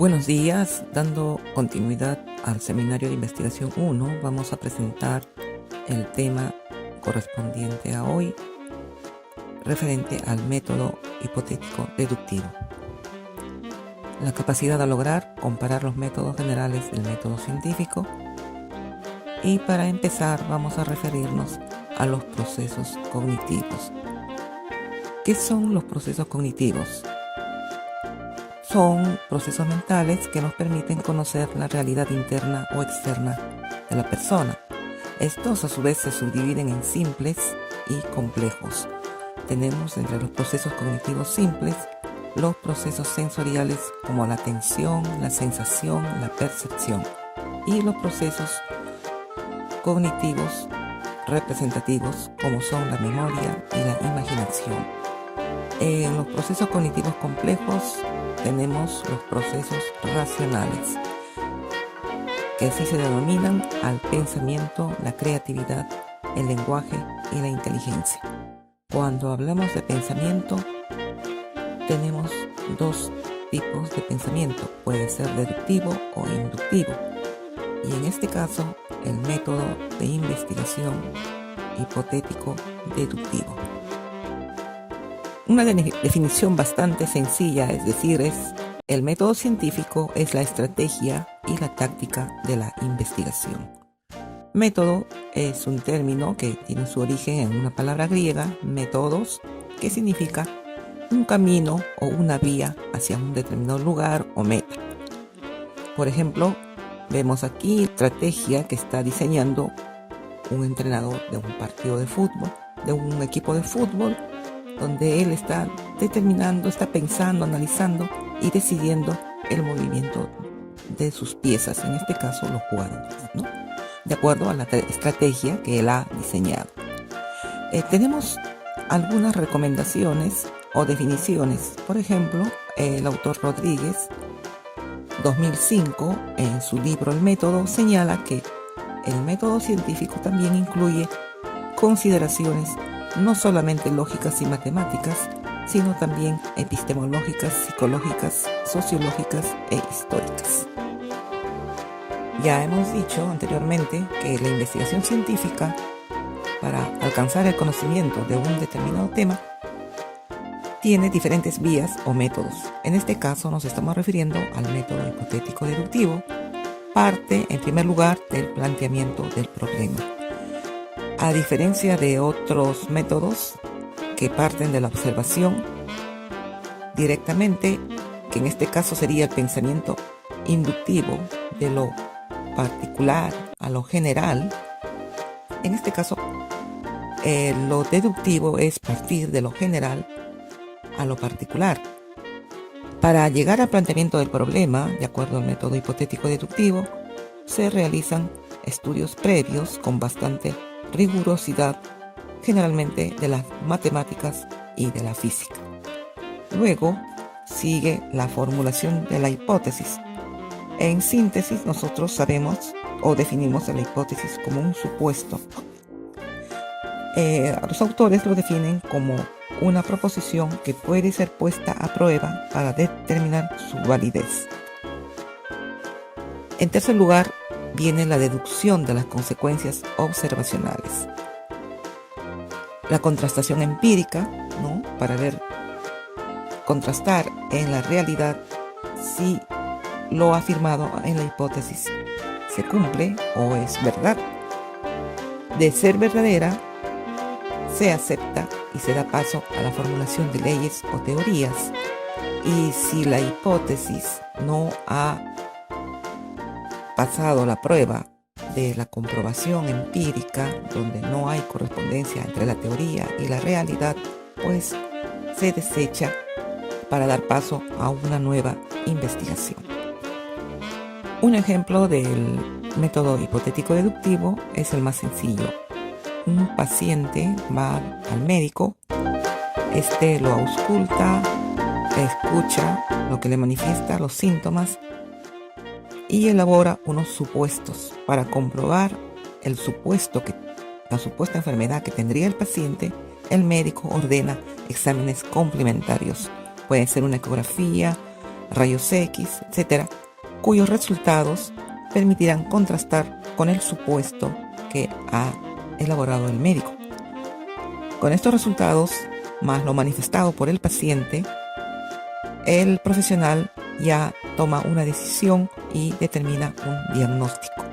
Buenos días, dando continuidad al seminario de investigación 1, vamos a presentar el tema correspondiente a hoy, referente al método hipotético deductivo. La capacidad de lograr comparar los métodos generales del método científico. Y para empezar vamos a referirnos a los procesos cognitivos. ¿Qué son los procesos cognitivos? Son procesos mentales que nos permiten conocer la realidad interna o externa de la persona. Estos a su vez se subdividen en simples y complejos. Tenemos entre los procesos cognitivos simples los procesos sensoriales como la atención, la sensación, la percepción, y los procesos cognitivos representativos como son la memoria y la imaginación. En los procesos cognitivos complejos tenemos los procesos racionales, que así se denominan al pensamiento, la creatividad, el lenguaje y la inteligencia. Cuando hablamos de pensamiento, tenemos dos tipos de pensamiento, puede ser deductivo o inductivo, y en este caso el método de investigación hipotético deductivo. Una definición bastante sencilla, es decir, el método científico es la estrategia y la táctica de la investigación. Método es un término que tiene su origen en una palabra griega, métodos, que significa un camino o una vía hacia un determinado lugar o meta. Por ejemplo, vemos aquí estrategia que está diseñando un entrenador de un partido de fútbol, de un equipo de fútbol, donde él está determinando, está pensando, analizando y decidiendo el movimiento de sus piezas, en este caso los jugadores, ¿no? De acuerdo a la estrategia que él ha diseñado. Tenemos algunas recomendaciones o definiciones. Por ejemplo, el autor Rodríguez, 2005, en su libro El Método, señala que el método científico también incluye consideraciones no solamente lógicas y matemáticas, sino también epistemológicas, psicológicas, sociológicas e históricas. Ya hemos dicho anteriormente que la investigación científica, para alcanzar el conocimiento de un determinado tema, tiene diferentes vías o métodos. En este caso nos estamos refiriendo al método hipotético deductivo. Parte, en primer lugar, del planteamiento del problema. A diferencia de otros métodos que parten de la observación directamente, que en este caso sería el pensamiento inductivo de lo particular a lo general, en este caso lo deductivo es partir de lo general a lo particular. Para llegar al planteamiento del problema, de acuerdo al método hipotético deductivo, se realizan estudios previos con bastante rigurosidad, generalmente de las matemáticas y de la física. Luego sigue la formulación de la hipótesis. En síntesis, nosotros sabemos o definimos a la hipótesis como un supuesto. Los autores lo definen como una proposición que puede ser puesta a prueba para determinar su validez. En tercer lugar, viene la deducción de las consecuencias observacionales. La contrastación empírica, ¿no? Para contrastar en la realidad si lo afirmado en la hipótesis se cumple o es verdad. De ser verdadera, se acepta y se da paso a la formulación de leyes o teorías. Y si la hipótesis no ha pasado la prueba de la comprobación empírica, donde no hay correspondencia entre la teoría y la realidad, pues se desecha para dar paso a una nueva investigación. Un ejemplo del método hipotético deductivo es el más sencillo. Un paciente va al médico, lo ausculta, escucha lo que le manifiesta, los síntomas, y elabora unos supuestos para comprobar la supuesta enfermedad que tendría el paciente. El médico ordena exámenes complementarios. Puede ser una ecografía, rayos X, etc., cuyos resultados permitirán contrastar con el supuesto que ha elaborado el médico. Con estos resultados, más lo manifestado por el paciente, el profesional ya toma una decisión y determina un diagnóstico.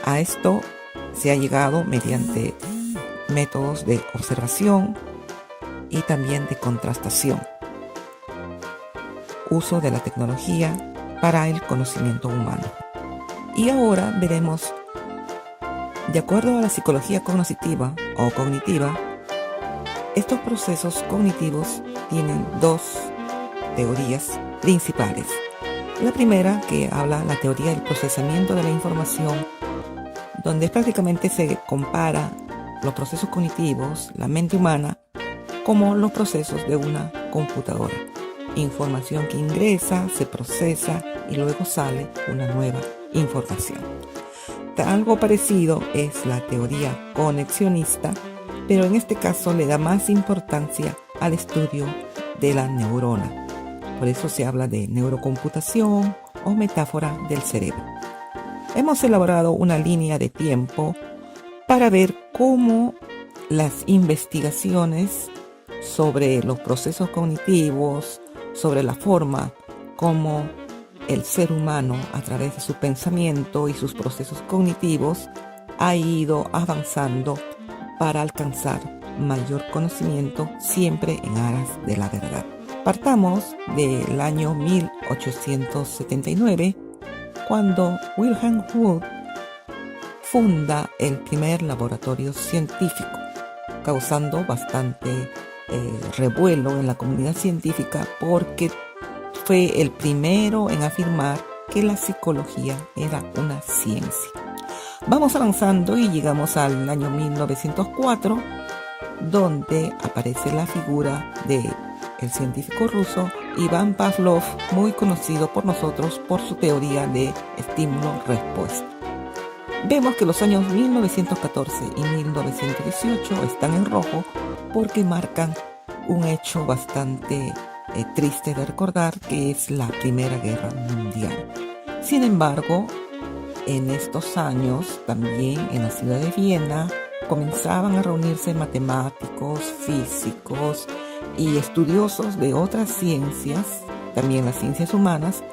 A esto se ha llegado mediante métodos de observación y también de contrastación, uso de la tecnología para el conocimiento humano. Y ahora veremos, de acuerdo a la psicología cognitiva o cognitiva, estos procesos cognitivos tienen dos teorías principales. La primera, que habla la teoría del procesamiento de la información, donde prácticamente se compara los procesos cognitivos, la mente humana, como los procesos de una computadora. Información que ingresa, se procesa y luego sale una nueva información. Algo parecido es la teoría conexionista, pero en este caso le da más importancia al estudio de la neurona. Por eso se habla de neurocomputación o metáfora del cerebro. Hemos elaborado una línea de tiempo para ver cómo las investigaciones sobre los procesos cognitivos, sobre la forma como el ser humano, a través de su pensamiento y sus procesos cognitivos, ha ido avanzando para alcanzar mayor conocimiento, siempre en aras de la verdad. Partamos del año 1879, cuando Wilhelm Wundt funda el primer laboratorio científico, causando bastante revuelo en la comunidad científica porque fue el primero en afirmar que la psicología era una ciencia. Vamos avanzando y llegamos al año 1904, donde aparece la figura del científico ruso Iván Pavlov, muy conocido por nosotros por su teoría de estímulo-respuesta. Vemos que los años 1914 y 1918 están en rojo porque marcan un hecho bastante triste de recordar, que es la Primera Guerra Mundial. Sin embargo, en estos años, también en la ciudad de Viena, comenzaban a reunirse matemáticos, físicos y estudiosos de otras ciencias, también las ciencias humanas,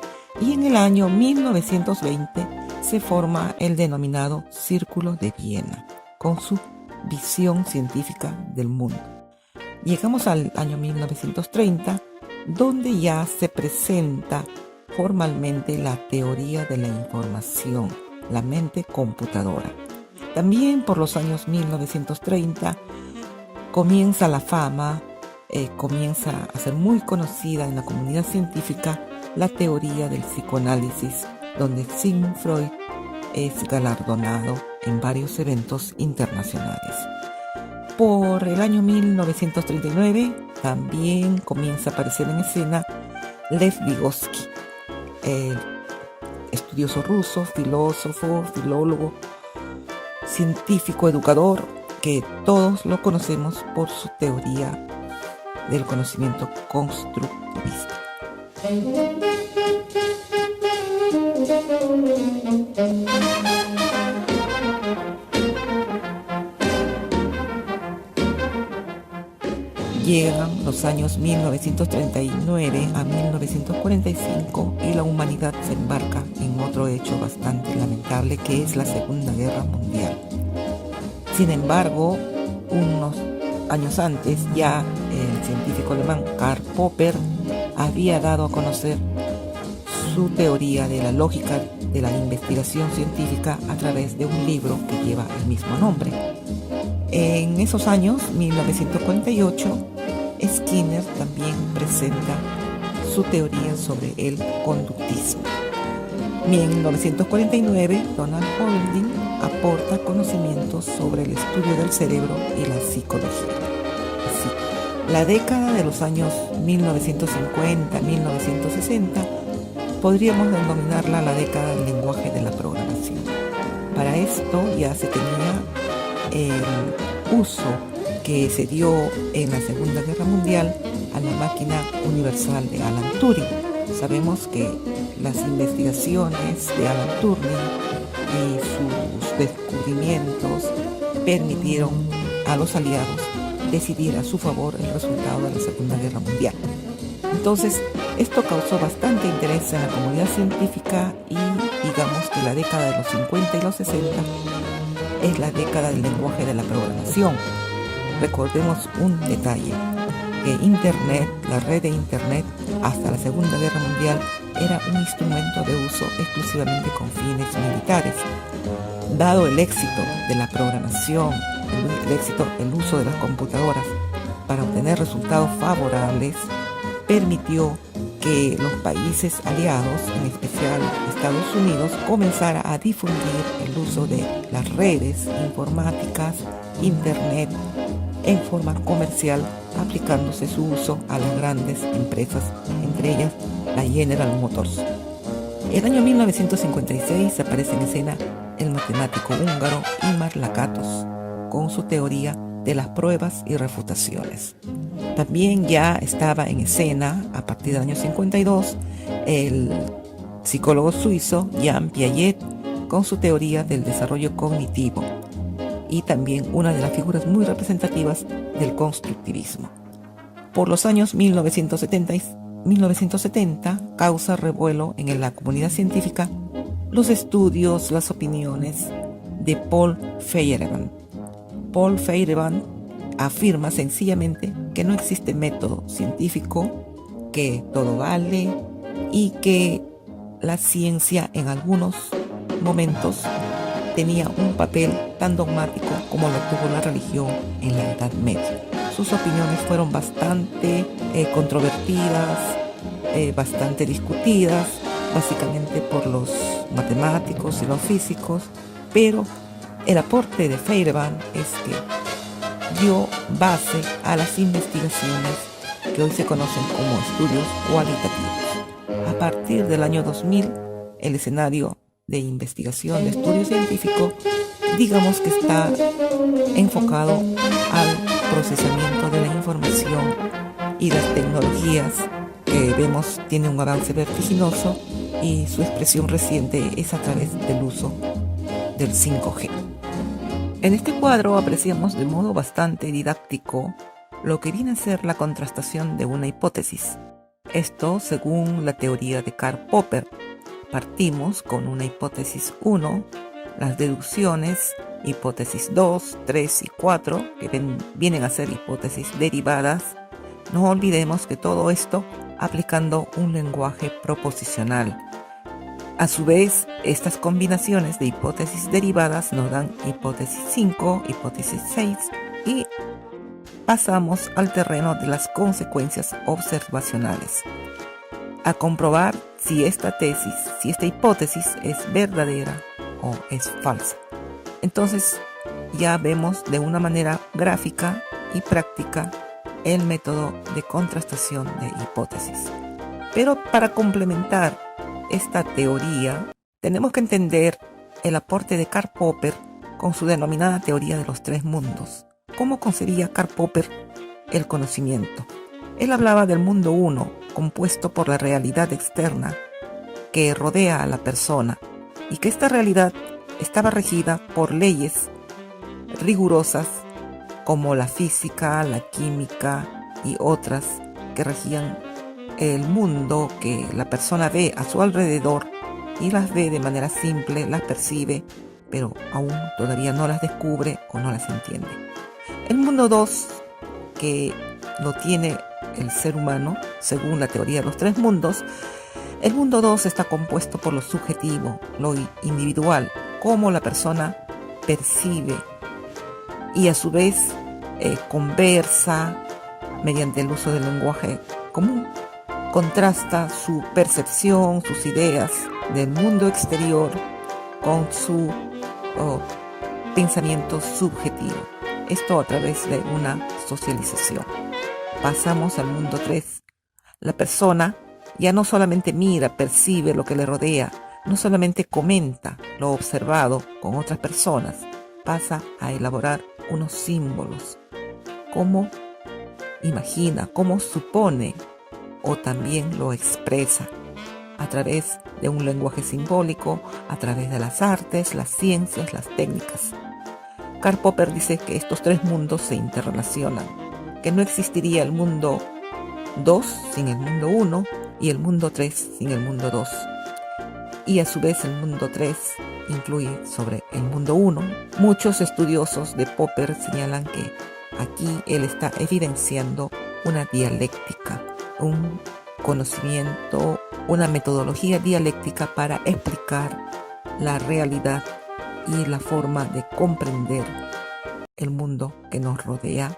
y en el año 1920 se forma el denominado Círculo de Viena, con su visión científica del mundo. Llegamos al año 1930, donde ya se presenta formalmente la teoría de la información, la mente computadora. También por los años 1930 comienza la fama, comienza a ser muy conocida en la comunidad científica la teoría del psicoanálisis, donde Sigmund Freud es galardonado en varios eventos internacionales. Por el año 1939 también comienza a aparecer en escena Lev Vygotsky, el estudioso ruso, filósofo, filólogo, científico, educador, que todos lo conocemos por su teoría del conocimiento constructivista. Llegan los años 1939 a 1945 y la humanidad se embarca en otro hecho bastante lamentable, que es la Segunda Guerra Mundial. Sin embargo, unos años antes ya el científico alemán Karl Popper había dado a conocer su teoría de la lógica de la investigación científica a través de un libro que lleva el mismo nombre. En esos años, 1948, Skinner también presenta su teoría sobre el conductismo. En 1949, Donald Holding aporta conocimientos sobre el estudio del cerebro y la psicología. Así, la década de los años 1950-1960 podríamos denominarla la década del lenguaje de la programación. Para esto ya se tenía el uso que se dio en la Segunda Guerra Mundial a la máquina universal de Alan Turing. Sabemos que las investigaciones de Alan Turing y sus descubrimientos permitieron a los aliados decidir a su favor el resultado de la Segunda Guerra Mundial. Entonces, esto causó bastante interés en la comunidad científica y digamos que la década de los 50 y los 60 es la década del lenguaje de la programación. Recordemos un detalle, que Internet, la red de Internet, hasta la Segunda Guerra Mundial era un instrumento de uso exclusivamente con fines militares. Dado el éxito de la programación, el uso de las computadoras para obtener resultados favorables, permitió que los países aliados, en especial Estados Unidos, comenzara a difundir el uso de las redes informáticas, Internet, en forma comercial, aplicándose su uso a las grandes empresas, entre ellas la General Motors. El año 1956 aparece en escena el matemático húngaro Imre Lakatos con su teoría de las pruebas y refutaciones. También ya estaba en escena, a partir del año 52, el psicólogo suizo Jean Piaget con su teoría del desarrollo cognitivo, y también una de las figuras muy representativas del constructivismo. Por los años 1970 causa revuelo en la comunidad científica los estudios, las opiniones de Paul Feyerabend. Paul Feyerabend afirma sencillamente que no existe método científico, que todo vale y que la ciencia en algunos momentos tenía un papel tan dogmático como lo tuvo la religión en la Edad Media. Sus opiniones fueron bastante controvertidas, bastante discutidas, básicamente por los matemáticos y los físicos, pero el aporte de Feyerabend es que dio base a las investigaciones que hoy se conocen como estudios cualitativos. A partir del año 2000, el escenario de investigación de estudio científico, digamos que está enfocado al procesamiento de la información, y las tecnologías que vemos tienen un avance vertiginoso y su expresión reciente es a través del uso del 5G. En este cuadro apreciamos de modo bastante didáctico lo que viene a ser la contrastación de una hipótesis. Esto según la teoría de Karl Popper. Partimos con una hipótesis 1, las deducciones, hipótesis 2, 3 y 4, que vienen a ser hipótesis derivadas. No olvidemos que todo esto aplicando un lenguaje proposicional. A su vez, estas combinaciones de hipótesis derivadas nos dan hipótesis 5, hipótesis 6 y pasamos al terreno de las consecuencias observacionales, a comprobar si esta hipótesis es verdadera o es falsa. Entonces ya vemos de una manera gráfica y práctica el método de contrastación de hipótesis. Pero para complementar esta teoría, tenemos que entender el aporte de Karl Popper con su denominada teoría de los tres mundos. ¿Cómo concebía Karl Popper el conocimiento? Él hablaba del mundo uno, compuesto por la realidad externa que rodea a la persona, y que esta realidad estaba regida por leyes rigurosas como la física, la química y otras que regían el mundo que la persona ve a su alrededor, y las ve de manera simple, las percibe, pero aún todavía no las descubre o no las entiende. El mundo 2, que lo tiene el ser humano, según la teoría de los tres mundos, el mundo 2 está compuesto por lo subjetivo, lo individual, cómo la persona percibe y a su vez conversa mediante el uso del lenguaje común. Contrasta su percepción, sus ideas del mundo exterior con su pensamiento subjetivo. Esto a través de una socialización. Pasamos al mundo 3. La persona ya no solamente mira, percibe lo que le rodea, no solamente comenta lo observado con otras personas, pasa a elaborar unos símbolos, cómo imagina, cómo supone o también lo expresa. a través de un lenguaje simbólico, a través de las artes, las ciencias, las técnicas. Karl Popper dice que estos tres mundos se interrelacionan, que no existiría el mundo 2 sin el mundo 1 y el mundo 3 sin el mundo 2. Y a su vez el mundo 3 influye sobre el mundo 1. Muchos estudiosos de Popper señalan que aquí él está evidenciando una dialéctica, un conocimiento, una metodología dialéctica para explicar la realidad y la forma de comprender el mundo que nos rodea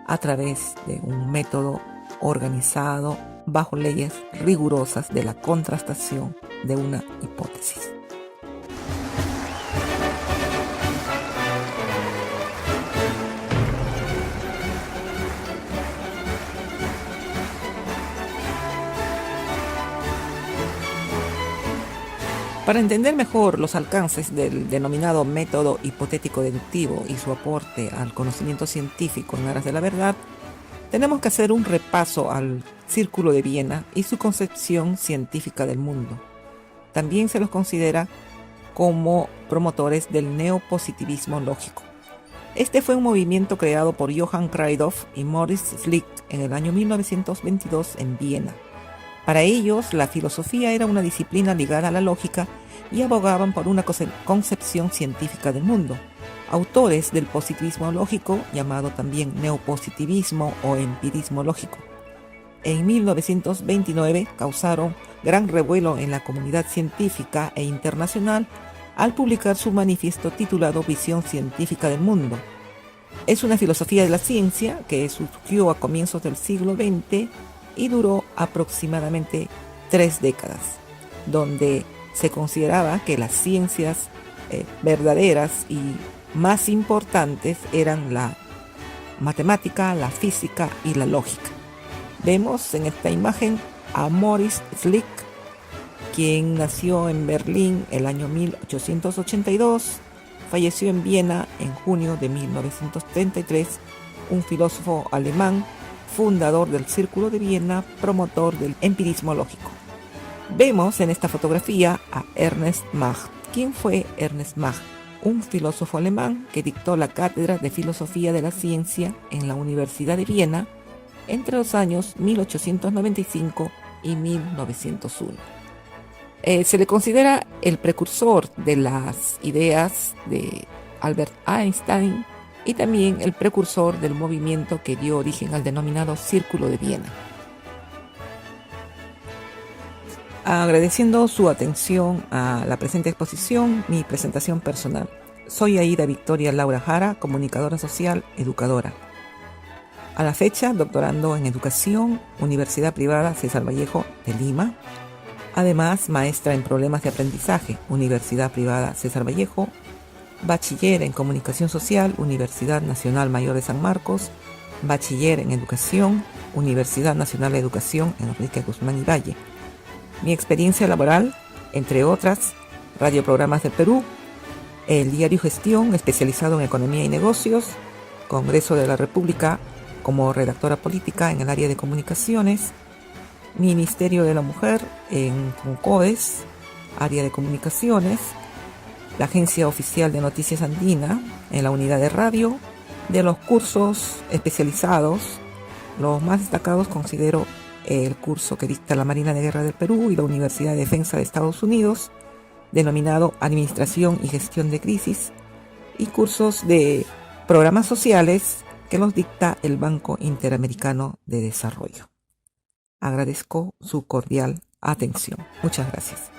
a través de un método organizado bajo leyes rigurosas de la contrastación de una hipótesis. Para entender mejor los alcances del denominado método hipotético-deductivo y su aporte al conocimiento científico en aras de la verdad, tenemos que hacer un repaso al Círculo de Viena y su concepción científica del mundo. También se los considera como promotores del neopositivismo lógico. Este fue un movimiento creado por Johann Kreidhoff y Maurice Schlick en el año 1922 en Viena. Para ellos, la filosofía era una disciplina ligada a la lógica y abogaban por una concepción científica del mundo. Autores del positivismo lógico, llamado también neopositivismo o empirismo lógico. En 1929 causaron gran revuelo en la comunidad científica e internacional al publicar su manifiesto titulado Visión científica del mundo. Es una filosofía de la ciencia que surgió a comienzos del siglo XX y duró aproximadamente 3 décadas, donde se consideraba que las ciencias verdaderas y más importantes eran la matemática, la física y la lógica. Vemos en esta imagen a Maurice Schlick, quien nació en Berlín el año 1882, falleció en Viena en junio de 1933, un filósofo alemán, fundador del Círculo de Viena, promotor del empirismo lógico. Vemos en esta fotografía a Ernst Mach. ¿Quién fue Ernst Mach? Un filósofo alemán que dictó la cátedra de Filosofía de la Ciencia en la Universidad de Viena entre los años 1895 y 1901. Se le considera el precursor de las ideas de Albert Einstein y también el precursor del movimiento que dio origen al denominado Círculo de Viena. Agradeciendo su atención a la presente exposición, mi presentación personal. Soy Aida Victoria Laura Jara, comunicadora social, educadora. A la fecha, doctorando en Educación, Universidad Privada César Vallejo de Lima. Además, maestra en Problemas de Aprendizaje, Universidad Privada César Vallejo. Bachiller en Comunicación Social, Universidad Nacional Mayor de San Marcos. Bachiller en Educación, Universidad Nacional de Educación Enrique Guzmán y Valle. Mi experiencia laboral, entre otras, Radioprogramas del Perú, el diario Gestión, especializado en Economía y Negocios, Congreso de la República, como redactora política en el área de comunicaciones, Ministerio de la Mujer en CONCOES, área de comunicaciones, la Agencia Oficial de Noticias Andina en la unidad de radio. De los cursos especializados, los más destacados considero el curso que dicta la Marina de Guerra del Perú y la Universidad de Defensa de Estados Unidos, denominado Administración y Gestión de Crisis, y cursos de programas sociales que los dicta el Banco Interamericano de Desarrollo. Agradezco su cordial atención. Muchas gracias.